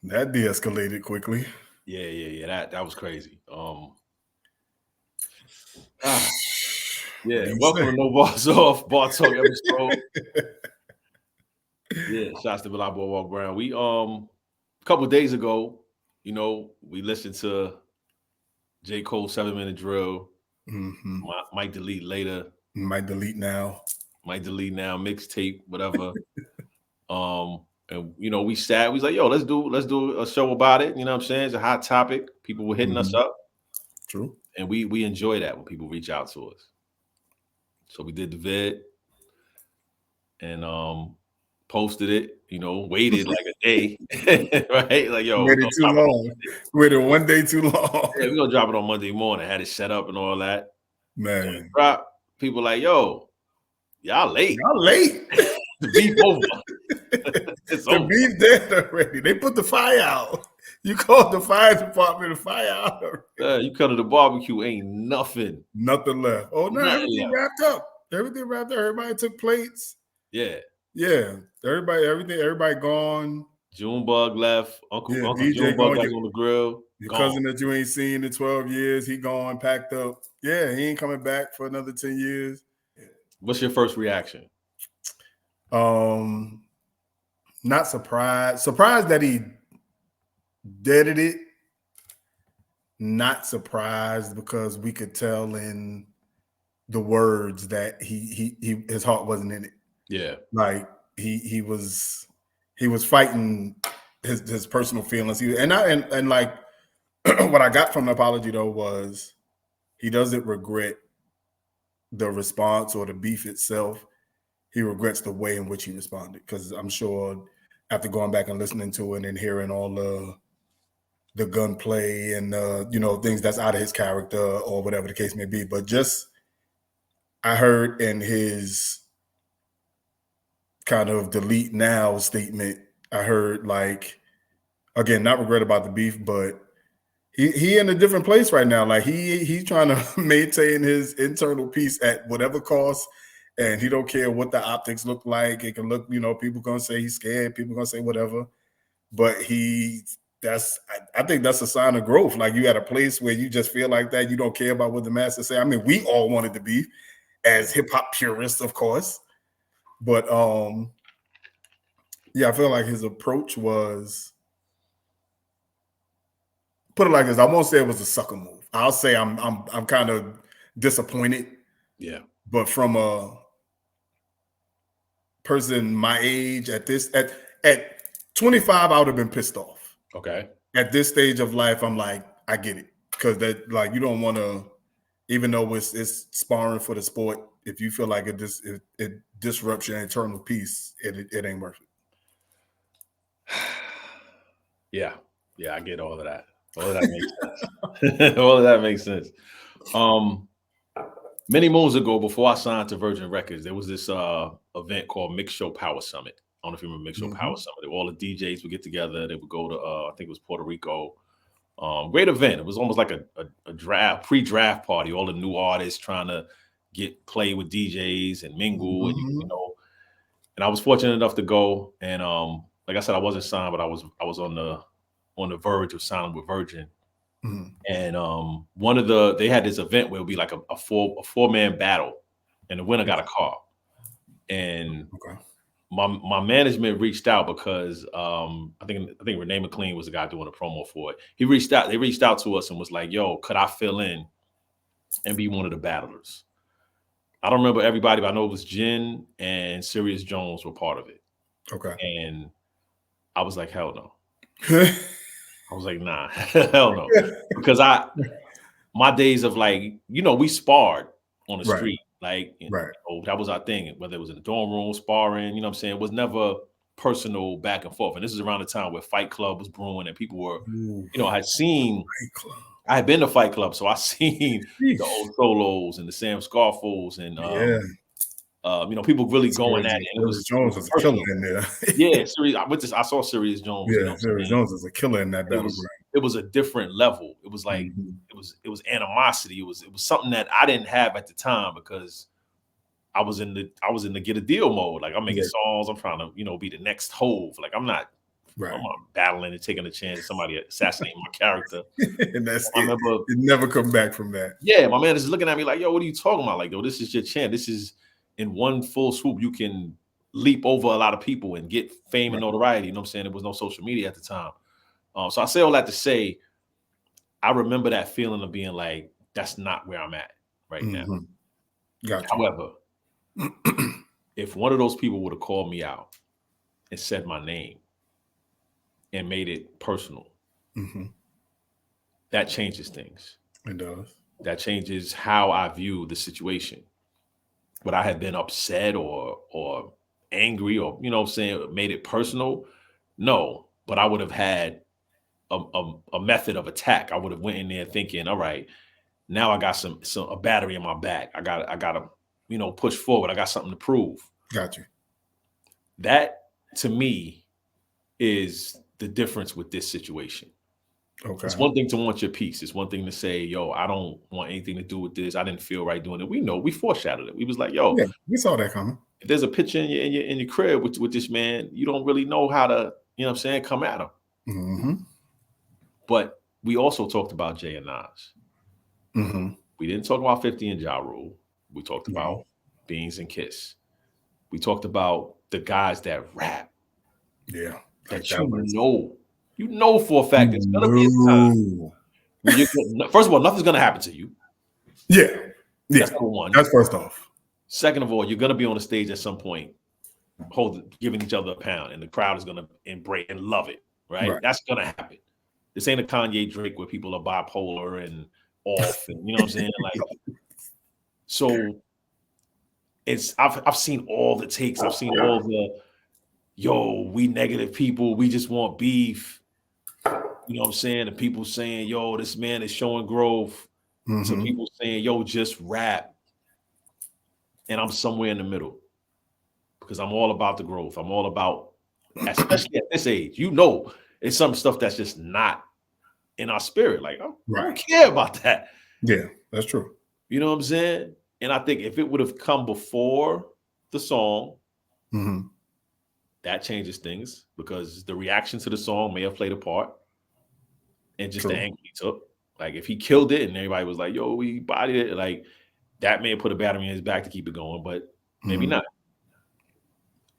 That de-escalated quickly. Yeah. That was crazy. What do Yeah. you Welcome say? to NoBarsOff Bartalk episode. Yeah, shouts to Bilal Boardwalk Brown. We a couple of days ago, we listened to J. Cole 7 Minute Drill. Mm-hmm. Might delete later. Might delete now. Might delete now. Mixtape, whatever. And we sat. We was like, yo, let's do a show about it. You know what I'm saying? It's a hot topic. People were hitting us up, True. and we enjoy that when people reach out to us. So we did the vid and posted it. Waited like a day, right? Like, yo, Waited too long. Waited one day too long. Yeah, we're gonna drop it on Monday morning. Had it set up and all that. Man, Drop. People like, yo, y'all late. Y'all late. The beef over. It's The over. beef dead already. They put the fire out. You called the fire department, the fire out already. You cut to the barbecue, ain't nothing. Nothing left. Oh no, Nothing everything left. wrapped up. Everything wrapped up. Everybody took plates. Yeah. Yeah. Everybody gone. Junebug left. Uncle DJ Junebug gone. back on the grill. Your Gone. cousin that you ain't seen in 12 years, he gone, packed up. Yeah, he ain't coming back for another 10 years. What's your first reaction? Not surprised. Surprised that he deaded it. Not surprised because we could tell in the words that he his heart wasn't in it. Yeah. Like he was fighting his personal feelings. And like what I got from the apology though was he doesn't regret the response or the beef itself. He regrets the way in which he responded, because I'm sure after going back and listening to it and hearing all the gunplay and things that's out of his character or whatever the case may be, but just I heard in his kind of delete now statement, I heard like, again, not regret about the beef, but he in a different place right now. Like he's trying to maintain his internal peace at whatever cost. And he don't care what the optics look like. It can look, people gonna say he's scared. People gonna say whatever. But I think that's a sign of growth. Like you at a place where you just feel like that. You don't care about what the masses say. I mean, we all wanted to be as hip hop purists, of course. But yeah, I feel like his approach was, put it like this. I won't say it was a sucker move. I'll say I'm kind of disappointed. Yeah. But from a person my age at 25, I would have been pissed off. Okay. At this stage of life, I'm like, I get it, because that, like, you don't want to, even though it's sparring for the sport, if you feel like it disrupts your internal peace, it ain't worth it. Yeah, I get all of that. All of that makes sense. All of that makes sense. Many moons ago, before I signed to Virgin Records, there was this event called Mix Show Power Summit. I don't know if you remember Mix Show Power Summit. All the DJs would get together. They would go to, I think it was Puerto Rico. Great event. It was almost like a pre-draft party. All the new artists trying to play with DJs and mingle, and and I was fortunate enough to go. And like I said, I wasn't signed, but I was on the verge of signing with Virgin. And they had this event where it would be like a four-man battle, and the winner got a car. And my management reached out because I think Renee McLean was the guy doing the promo for it. They reached out to us and was like, yo, could I fill in and be one of the battlers? I don't remember everybody, but I know it was Jen and Sirius Jones were part of it. Okay. And I was like, hell no. I was like, nah, hell no. Because my days of like, we sparred on the street. Like, that was our thing. Whether it was in the dorm room, sparring, you know what I'm saying? It was never personal back and forth. And this is around the time where Fight Club was brewing and people were, I had been to Fight Club. So I seen the old Solos and the Sam Scarfos and, people really going at it. And Sirius Jones was a killer in there. Yeah, I saw Sirius Jones. Yeah, Sirius Jones is a killer in that battleground. It was a different level. It was like it was animosity. It was something that I didn't have at the time because I was in the get a deal mode. Like I'm making songs. I'm trying to be the next Hove. Like I'm not Right. I'm battling and taking a chance somebody assassinating my character. And that's I it. remember, You never come back from that. yeah, my man is looking at me like, yo, what are you talking about? Like, yo, this is your chance. This is in one full swoop. You can leap over a lot of people and get fame and notoriety. You know what I'm saying? There was no social media at the time. So I say all that to say, I remember that feeling of being like, that's not where I'm at right now. Gotcha. However, if one of those people would have called me out and said my name and made it personal, that changes things. It does. That changes how I view the situation. Would I have been upset or angry or, you know what I'm saying, made it personal? No, but I would have had a method of attack. I would have went in there thinking, all right, now I got a battery in my back. I got to, you know, push forward. I got something to prove. Gotcha. That to me is the difference with this situation. Okay. It's one thing to want your peace. It's one thing to say, yo, I don't want anything to do with this. I didn't feel right doing it. We know, we foreshadowed it. We was like, yo, yeah, we saw that coming. If there's a picture in your crib with this man, you don't really know how to, you know what I'm saying, come at him. But we also talked about Jay and Nas. We didn't talk about 50 and Ja Rule. We talked about Beans and Kiss. We talked about the guys that rap. Yeah. That you know for a fact it's gonna be a time when first of all, nothing's gonna happen to you. Yeah. That's number one. That's first off. Second of all, you're gonna be on the stage at some point, giving each other a pound, and the crowd is gonna embrace and love it. Right? That's gonna happen. This ain't a Kanye Drake where people are bipolar and off, and you know what I'm saying? Like, so it's I've seen all the takes. I've seen all the we negative people. We just want beef. You know what I'm saying? And people saying, yo, this man is showing growth. Some people saying, yo, just rap. And I'm somewhere in the middle because I'm all about the growth. I'm all about, especially at this age, you know, it's some stuff that's just not in our spirit. Like, I don't care about that. Yeah, that's true. You know what I'm saying? And I think if it would have come before the song, that changes things because the reaction to the song may have played a part. And just the angle he took. Like, if he killed it and everybody was like, yo, we bodied it, like, that may have put a battery in his back to keep it going, but maybe not.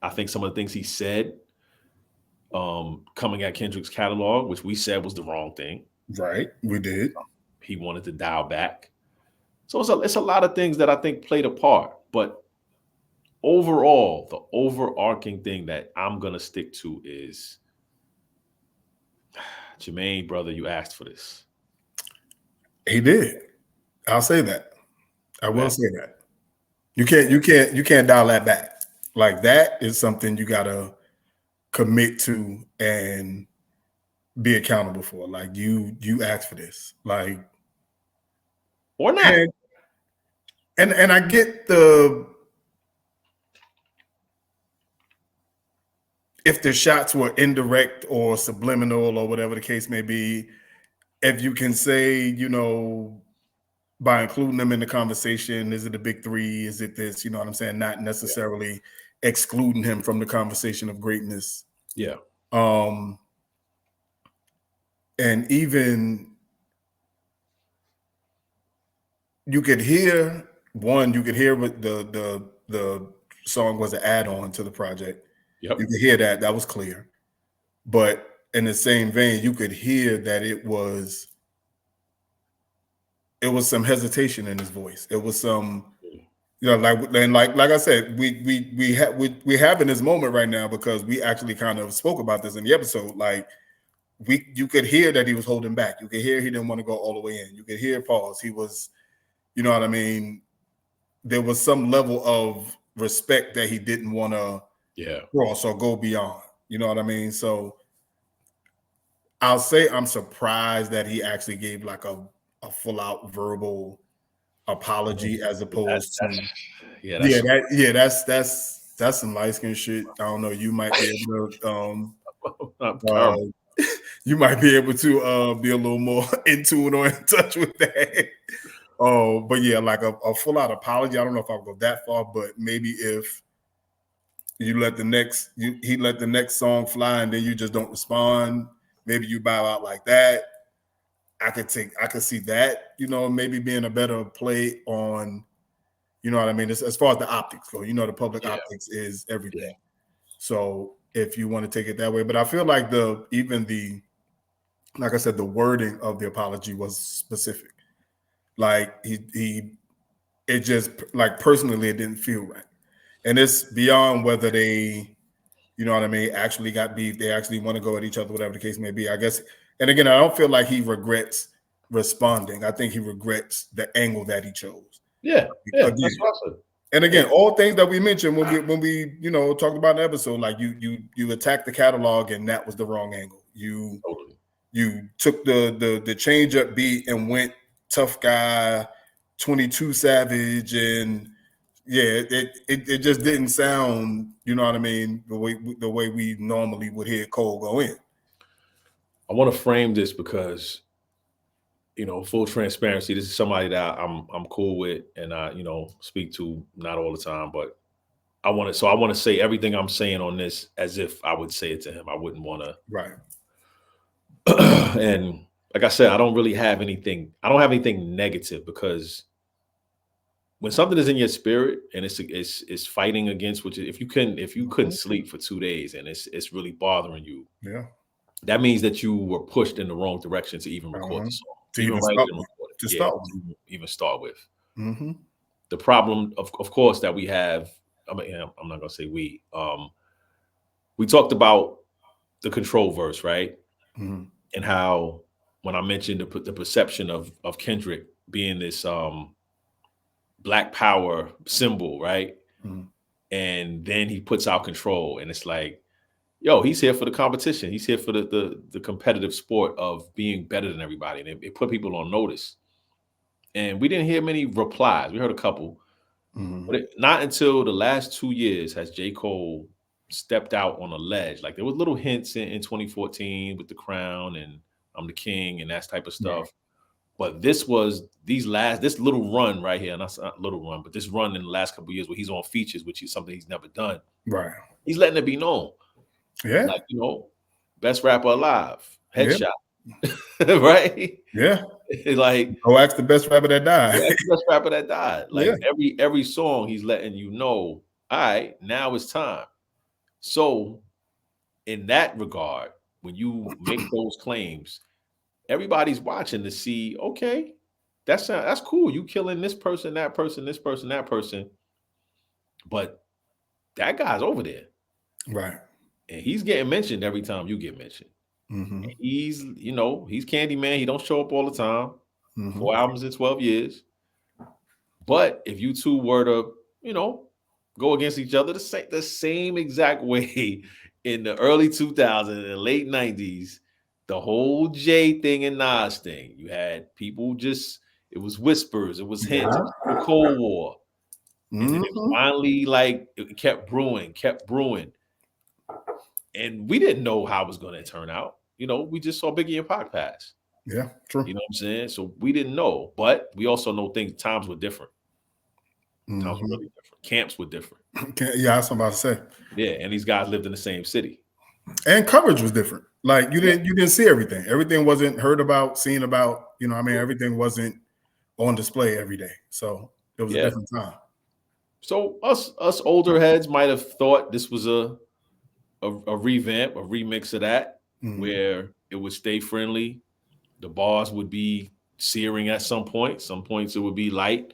I think some of the things he said coming at Kendrick's catalog, which we said was the wrong thing. Right, we did. He wanted to dial back. So it's a lot of things that I think played a part. But overall, the overarching thing that I'm going to stick to is, Jermaine, brother, you asked for this. He did. I'll say that. I will say that. You can't dial that back. Like, that is something you gotta commit to and be accountable for. Like, you asked for this. Like, or not. And I get if the shots were indirect or subliminal or whatever the case may be, if you can say, you know, by including them in the conversation, is it a big three? Is it this? You know what I'm saying? Not necessarily excluding him from the conversation of greatness. Yeah. And even you could hear what the song was an add-on to the project. Yep. You could hear that was clear. But in the same vein, you could hear that it was some hesitation in his voice. It was some, you know, like I said, we have in this moment right now because we actually kind of spoke about this in the episode. Like, you could hear that he was holding back. You could hear he didn't want to go all the way in. You could hear pause. He was, you know what I mean? There was some level of respect that he didn't want to cross or go beyond. You know what I mean? So I'll say I'm surprised that he actually gave like a full-out verbal apology as opposed to that's some light-skin shit. I don't know. You might be able to you might be able to be a little more in tune or in touch with that. But yeah, like a full-out apology. I don't know if I'll go that far, but maybe if he let the next song fly, and then you just don't respond. Maybe you bow out like that. I could see that, maybe being a better play on, you know what I mean? As far as the optics go, the public optics is everything. Yeah. So if you want to take it that way, but I feel like like I said, the wording of the apology was specific. Like it just, like, personally, it didn't feel right. And it's beyond whether they, you know what I mean, actually got beef, they actually want to go at each other, whatever the case may be, I guess. And again, I don't feel like he regrets responding. I think he regrets the angle that he chose. Yeah. Again, that's what I said. and again, all things that we mentioned when we talked about the episode, like you attacked the catalog, and that was the wrong angle. You took the change up beat and went tough guy, 22 Savage, and it just didn't sound, you know what I mean, the way we normally would hear Cole go in. I want to frame this because, full transparency, this is somebody that I'm cool with, and I speak to not all the time, but I want to say everything I'm saying on this as if I would say it to him. I wouldn't want to. Right. And like I said, I don't have anything negative, because when something is in your spirit and it's fighting against what if you couldn't sleep for 2 days and it's really bothering you, that means that you were pushed in the wrong direction to even record the song, even start with. Mm-hmm. The problem, of course, that we have. I'm not gonna say we. We talked about the control verse, right? Mm-hmm. And how when I mentioned the perception of Kendrick being this Black Power symbol, right? Mm-hmm. And then he puts out Control, and it's like, yo, he's here for the competition. He's here for the competitive sport of being better than everybody, and it put people on notice. And we didn't hear many replies. We heard a couple, but not until the last 2 years has J. Cole stepped out on a ledge. Like, there was little hints in 2014 with The Crown and I'm the King and that type of stuff. Right. But this was this little run right here, not little run, but this run in the last couple of years where he's on features, which is something he's never done. Right. He's letting it be known. Yeah. Like, best rapper alive. Headshot. Yeah. Right? Yeah. Like, go ask the best rapper that died. The best rapper that died. Like, every song he's letting you know, all right, now it's time. So in that regard, when you make those claims, everybody's watching to see, okay, that's cool. You killing this person, that person, this person, that person. But that guy's over there. Right. And he's getting mentioned every time you get mentioned. Mm-hmm. He's Candyman. He don't show up all the time. 4 albums in 12 years. But if you two were to, go against each other the same exact way in the early 2000s and late 90s, the whole Jay thing and Nas thing, you had people it was whispers, it was hints, it was the Cold War. And then it finally, it kept brewing. And we didn't know how it was going to turn out. We just saw Biggie and Pac pass. Yeah, true. You know what I'm saying? So we didn't know. But we also know times were different. Times were really different. Camps were different. Yeah, that's what I'm about to say. Yeah, and these guys lived in the same city. And coverage was different. Like, you didn't see everything. Everything wasn't heard about, seen about. Everything wasn't on display every day. So it was a different time. So us older heads might have thought this was a revamp, a remix of that, where it would stay friendly. The bars would be searing at some point. Some points it would be light.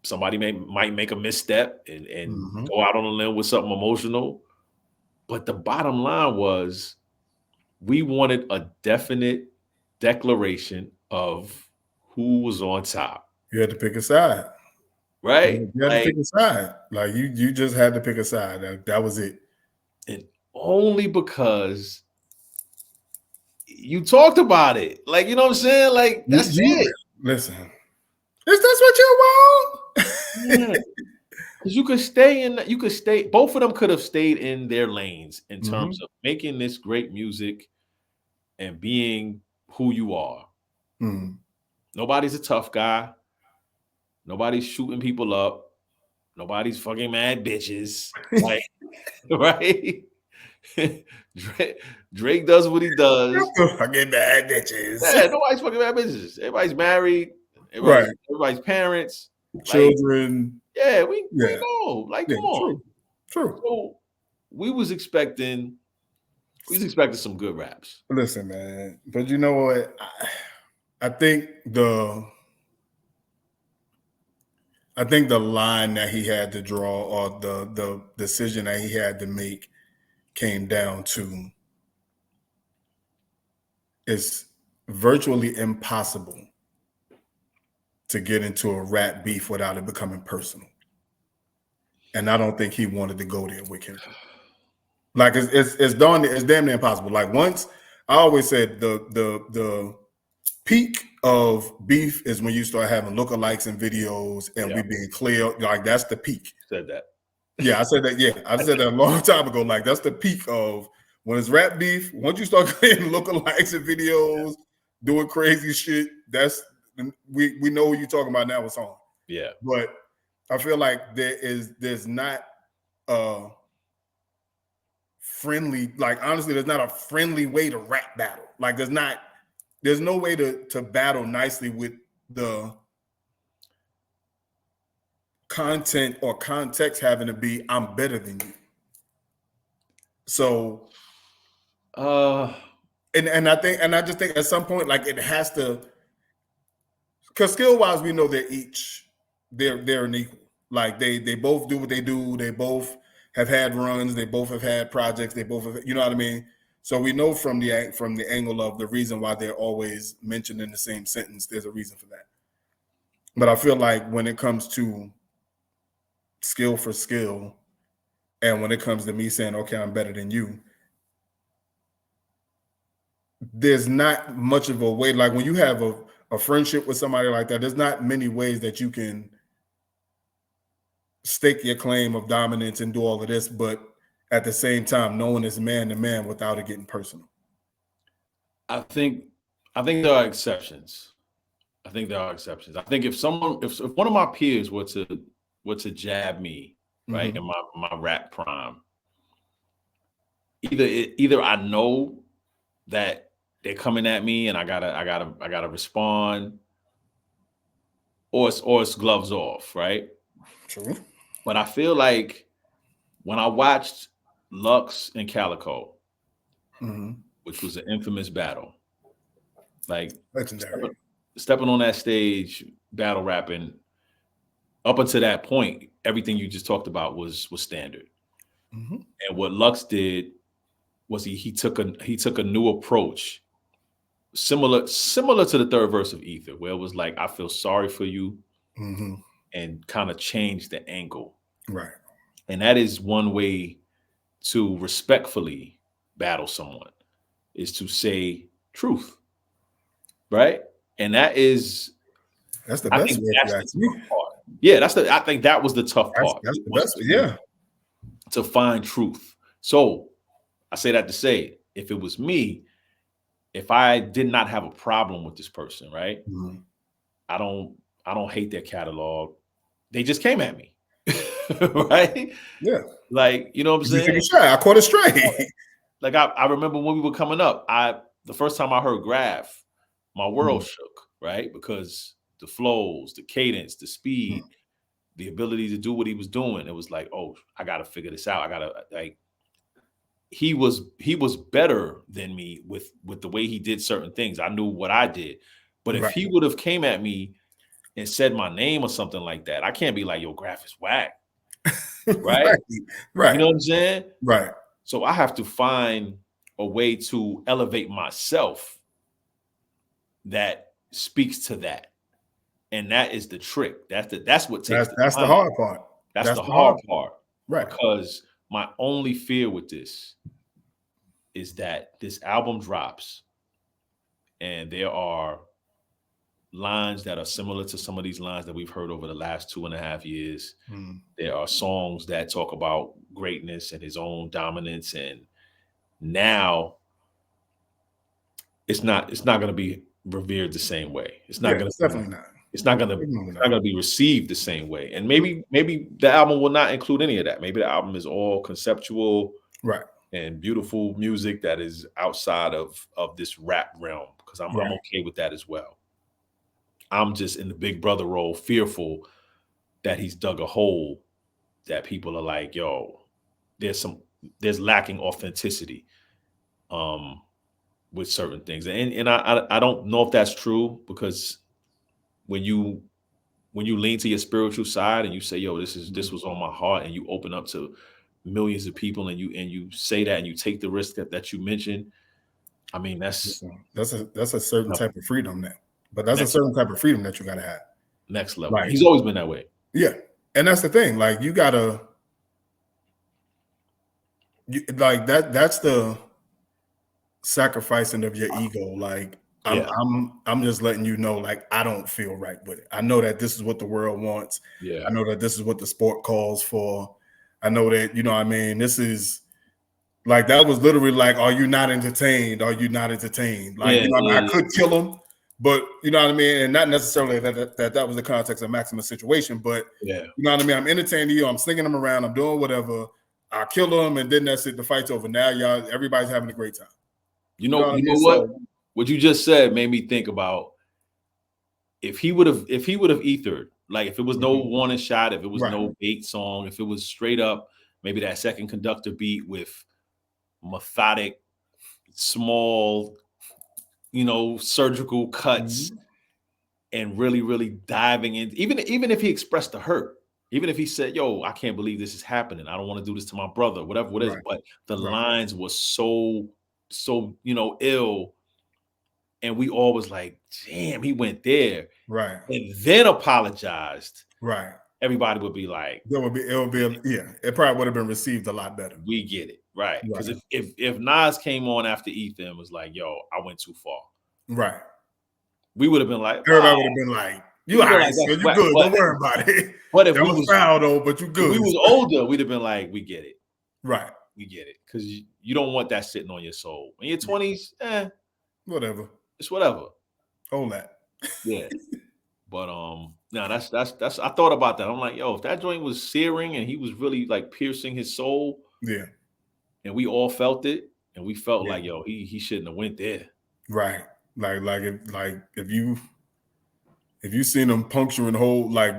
Somebody might make a misstep and go out on a limb with something emotional. But the bottom line was, we wanted a definite declaration of who was on top. You had to pick a side. Right? You had to pick a side. Like, you just had to pick a side. That was it. And only because you talked about it. Like, you know what I'm saying? Like, that's it. Listen. Is this what you want? Yeah. Because you could stay, both of them could have stayed in their lanes in terms of making this great music and being who you are. Nobody's a tough guy. Nobody's shooting people up. Nobody's fucking mad bitches. Like, right? Drake does what he does. Fucking mad bitches. Yeah, nobody's fucking mad bitches. Everybody's married. Right. Everybody's parents. Children. Like, yeah, we know. Like, come on. True. So we was expecting some good raps. Listen, man. But you know what? I think the line that he had to draw, or the decision that he had to make, came down to it's virtually impossible to get into a rap beef without it becoming personal. And I don't think he wanted to go there with Kendrick. Like it's damn near impossible. Like, once I always said the peak of beef is when you start having lookalikes in videos and we being clear. Like, that's the peak. Said that. Yeah, I said that. Yeah, I said that a long time ago. Like, that's the peak of when it's rap beef. Once you start getting lookalikes in videos, doing crazy shit, that's we know what you're talking about now. It's on. Yeah, but I feel like there's not friendly. Like, honestly, there's not a friendly way to rap battle. Like, there's no way to battle nicely with the content or context having to be, I'm better than you. So and I just think at some point, like, it has to, because skill wise we know they're an equal. Like, they both do what they do, they both have had runs, they both have had projects, they both have, you know what I mean? So we know from the angle of the reason why they're always mentioned in the same sentence, there's a reason for that. But I feel like when it comes to skill for skill, and when it comes to me saying, okay, I'm better than you, there's not much of a way. Like, when you have a friendship with somebody like that, there's not many ways that you can stake your claim of dominance and do all of this, but at the same time, knowing it's man to man without it getting personal. I think there are exceptions. I think if one of my peers were to jab me, right, in my rap prime, either I know that they're coming at me and I gotta respond, or it's gloves off, right? True. But I feel like when I watched Lux and Calico, which was an infamous battle, like legendary, stepping on that stage, battle rapping, up until that point, everything you just talked about was standard. And what Lux did was he took a new approach, similar to the third verse of Ether, where it was like, I feel sorry for you, and kind of changed the angle. Right. And that is one way to respectfully battle someone, is to say truth. Right. And that's the best way to ask me. Yeah, I think that was the tough part. That's the best. Yeah. To find truth. So I say that to say, if it was me, if I did not have a problem with this person, right? I don't hate their catalog. They just came at me. Right? Yeah. Like, you know what I'm saying? I caught it straight. Like, I remember when we were coming up, the first time I heard Graph, my world shook, right? Because the flows, the cadence, the speed, the ability to do what he was doing, it was like, oh, I got to figure this out. He was better than me with the way he did certain things. I knew what I did. But if he would have came at me and said my name or something like that, I can't be like, yo, Graph is whack. Right? Right. You know what I'm saying? Right. So I have to find a way to elevate myself that speaks to that. And that is the trick. That's what takes that's the hard part. That's the hard part. Right. Because my only fear with this is that this album drops and there are lines that are similar to some of these lines that we've heard over the last 2.5 years. There are songs that talk about greatness and his own dominance, and now it's not going to be revered the same way. It's not going to definitely not. it's not gonna be received the same way. And maybe the album will not include any of that. Maybe the album is all conceptual, right, and beautiful music that is outside of this rap realm. Because I'm okay with that as well. I'm just in the big brother role, fearful that he's dug a hole that people are like, yo, there's lacking authenticity with certain things. And I don't know if that's true, because when you lean to your spiritual side and you say, yo, this was on my heart, and you open up to millions of people, and you say that, and you take the risk that you mentioned, I mean, that's a certain type of freedom now. But that's a certain type of freedom that you gotta have. Next level. Like, he's always been that way. Yeah. And that's the thing. Like, you gotta that's the sacrificing of your ego. Like, I'm just letting you know, like, I don't feel right with it. I know that this is what the world wants. Yeah. I know that this is what the sport calls for. I know that, you know what I mean? This is like, that was literally like, are you not entertained? Are you not entertained? Like, you know what I mean? I could kill him, but you know what I mean? And not necessarily that was the context of Maximus' situation, but you know what I mean? I'm entertaining you, I'm slinging him around, I'm doing whatever. I kill him, and then that's it. The fight's over. Now everybody's having a great time. You know what? What you just said made me think about if he would have ethered, like if it was no warning shot, if it was no bait song, if it was straight up maybe that second conductor beat with methodic, small, surgical cuts, and really, really diving in, even if he expressed the hurt, even if he said, yo, I can't believe this is happening, I don't want to do this to my brother, whatever it is, but the lines were so ill, and we all was like, damn, he went there, and then apologized, everybody would be like, it probably would have been received a lot better. We get it, right? Because if Nas came on after Ethan and was like, yo, I went too far, we would have been like, everybody would have been like, you all right, so you good, don't worry about it. But if that was foul though, but you good. If we was older, we'd have been like, we get it, we get it, because you don't want that sitting on your soul. In your 20s, whatever, it's whatever. Hold that. Yeah. But no, that's I thought about that. I'm like, yo, if that joint was searing and he was really like piercing his soul, and we all felt it, and we felt like, yo, he shouldn't have went there. Right. If you seen him puncturing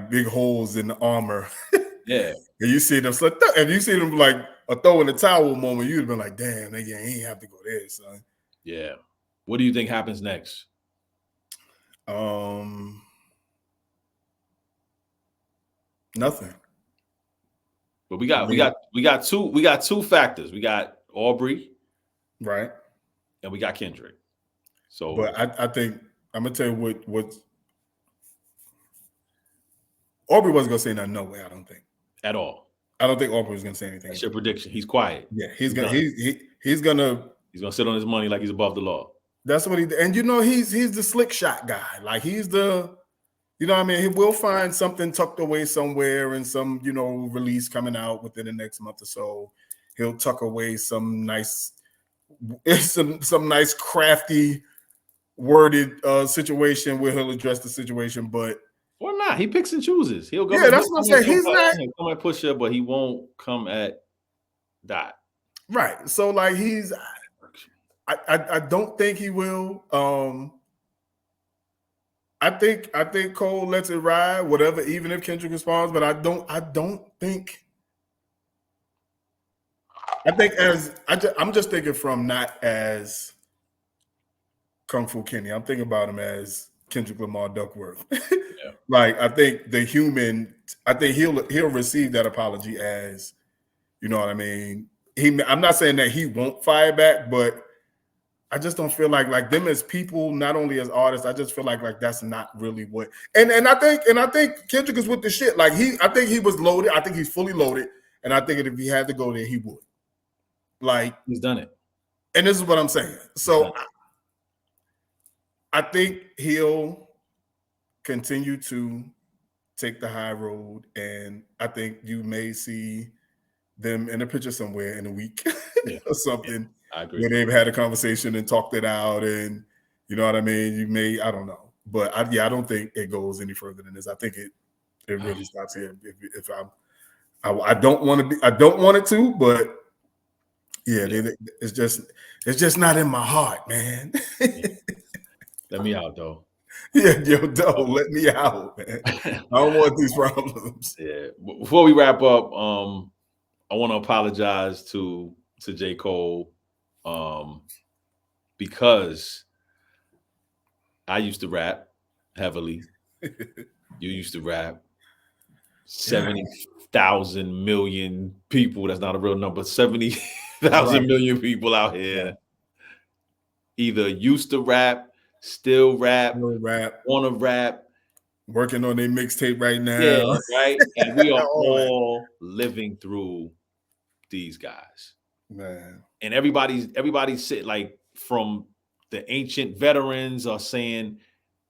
big holes in the armor, and you see them slip, and you see them like a throw in the towel moment, you'd have been like, damn, he ain't have to go there, son. Yeah. What do you think happens next? Nothing. But we got two factors. We got Aubrey, right, and we got Kendrick. So, but I think I'm gonna tell you what Aubrey wasn't gonna say nothing. No way, I don't think at all. I don't think Aubrey was gonna say anything. That's your prediction. He's quiet. Yeah, he's gonna sit on his money like he's above the law. That's what and he's the slick shot guy. Like, he's the, you know what I mean? He will find something tucked away somewhere in some, release coming out within the next month or so. He'll tuck away some nice crafty worded situation where he'll address the situation, but or not. He picks and chooses. He'll go. Yeah, that's what I'm saying. He's not come at Pusha, but he won't come at Dot. Right. So like I don't think he will. I think Cole lets it ride, whatever, even if Kendrick responds, but I don't think. I think I'm just thinking from not as Kung Fu Kenny. I'm thinking about him as Kendrick Lamar Duckworth. Yeah. Like, I think he'll receive that apology as, you know what I mean? I'm not saying that he won't fire back, but I just don't feel like them as people, not only as artists, I just feel like that's not really what. And I think Kendrick is with the shit. Like, I think he was loaded. I think he's fully loaded, and I think if he had to go there, he would. Like, he's done it. And this is what I'm saying. So I think he'll continue to take the high road, and I think you may see them in a picture somewhere in a week or something. Yeah, I agree. Where they've had a conversation and talked it out, and you know what I mean? You may, I don't know. But I don't think it goes any further than this. I think it really stops here. If I don't want to be, I don't want it to, but yeah. It's just not in my heart, man. Let me out though. Yeah, yo, don't let me out, man. I don't want these problems. Yeah. Before we wrap up, I want to apologize to J. Cole, because I used to rap heavily. You used to rap. 70,000 million people. That's not a real number. 70,000 million people out here either used to rap, still rap, want to rap, working on their mixtape right now. Yeah, right. And we are all living through these guys, man. And everybody's said, like, from the ancient veterans are saying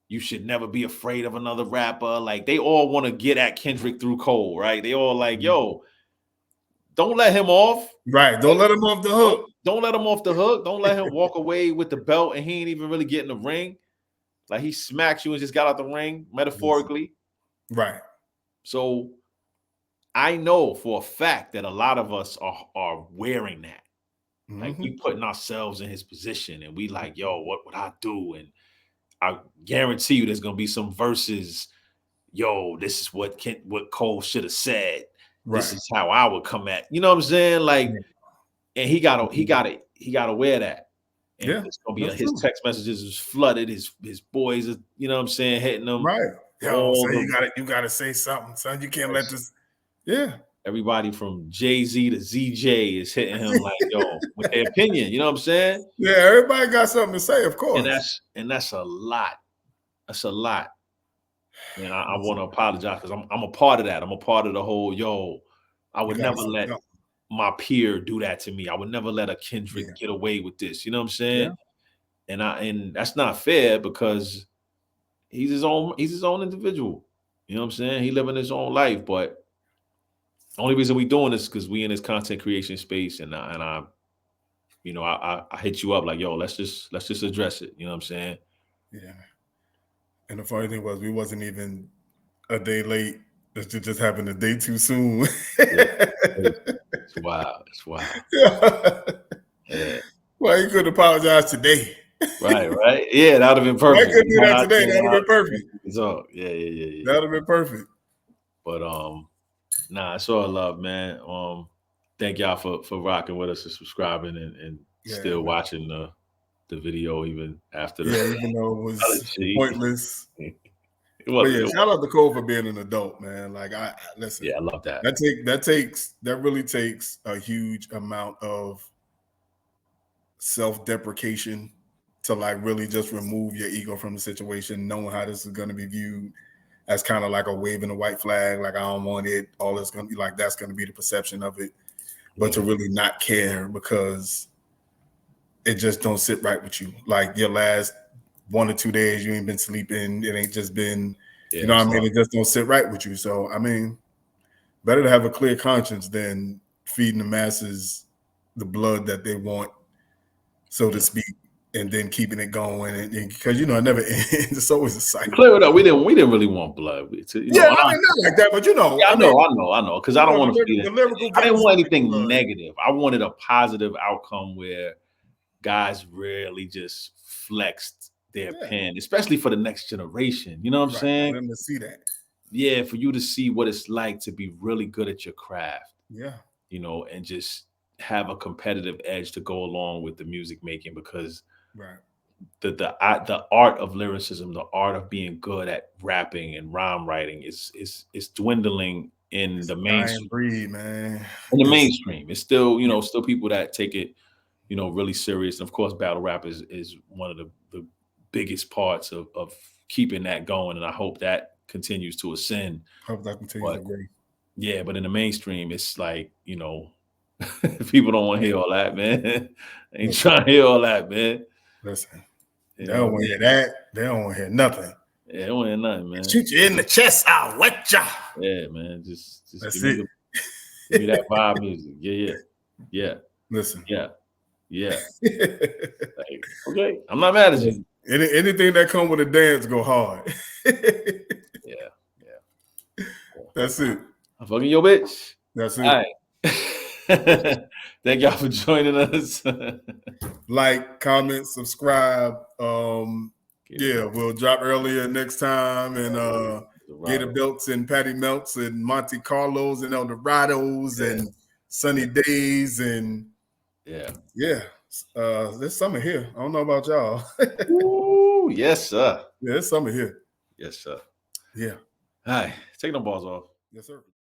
you should never be afraid of another rapper. Like, they all want to get at Kendrick through Cole, right? They all like, yo, don't let him off. Right. Don't let him off the hook. Don't let him off the hook. Don't let him walk away with the belt and he ain't even really getting the ring. Like, he smacks you and just got out the ring, metaphorically. Right. So I know for a fact that a lot of us are wearing that. Like, we putting ourselves in his position and we like, yo, what would I do? And I guarantee you there's going to be some verses, yo, this is what Cole should have said. Right. This is how I would come at. You know what I'm saying? Like, and he got to wear that. And it's going to be his text messages is flooded. His boys are, you know what I'm saying, hitting them. Right. Yo, so you got to say something, son. You can't let this. Yeah. Everybody from Jay-Z to ZJ is hitting him like, yo, with their opinion. You know what I'm saying? Yeah, everybody got something to say, of course. And that's a lot. That's a lot. And I want to apologize because I'm a part of that. I'm a part of the whole, yo, I would never let my peer do that to me. I would never let a Kendrick get away with this. You know what I'm saying? Yeah. And that's not fair because he's his own individual. You know what I'm saying? He living his own life, but the only reason we doing this is because we in this content creation space, and I hit you up like, yo, let's just address it. You know what I'm saying? Yeah. And the funny thing was, we wasn't even a day late. It just happened a day too soon. It's wild. It's wild. Yeah. Well, you could apologize today. Right. Yeah, that would have been perfect. I could do that today. That would have been perfect. So yeah. That would have been perfect. But nah, it's all love, man. Thank y'all for rocking with us and subscribing and still watching the video even after even though it was pointless. Shout out to Cole for being an adult, man. Like, I listen. Yeah, I love that. That really takes a huge amount of self-deprecation to like really just remove your ego from the situation, knowing how this is going to be viewed as kind of like a waving a white flag, like I don't want it. All it's going to be like, that's going to be the perception of it. But to really not care because it just don't sit right with you. Like, your last 1 or 2 days, you ain't been sleeping. It ain't just been, you know what I mean? It just don't sit right with you. So, I mean, better to have a clear conscience than feeding the masses the blood that they want, so to speak, and then keeping it going. And because, it never ends. It's always a cycle. Clear it up. We didn't really want blood. I mean, not like that, but I know. Because I don't want to feed it. I didn't want anything negative. I wanted a positive outcome where guys really just flexed their pen, especially for the next generation. You know what I'm saying? For them to see that. Yeah, for you to see what it's like to be really good at your craft. Yeah. And just have a competitive edge to go along with the music making, because the art of lyricism, the art of being good at rapping and rhyme writing is dwindling in the mainstream. Breed, man. In the mainstream, it's still still people that take it really serious. And of course, battle rap is one of the biggest parts of keeping that going. And I hope that continues to ascend. Hope that continues to grow. Yeah, but in the mainstream, it's like, people don't want to hear all that, man. Ain't trying to hear all that, man. Listen, they don't want to hear that. They don't want to hear nothing. Yeah, they don't want to hear nothing, man. Shoot you in the chest, I'll wet ya. Yeah, man. Just that's give me that vibe music. Yeah. Listen. Yeah. Like, okay, I'm not mad at you. Anything that come with a dance go hard. Yeah. That's it. I'm fucking your bitch. That's it. All right. Thank y'all for joining us. Like, comment, subscribe. Yeah, we'll drop earlier next time, and Gator Belts and Patty Melts and Monte Carlos and Eldorados and Sunny Days and there's summer here. I don't know about y'all. Ooh, yes, sir. Yeah, there's summer here. Yes, sir. Yeah. All right, take no balls off. Yes, sir.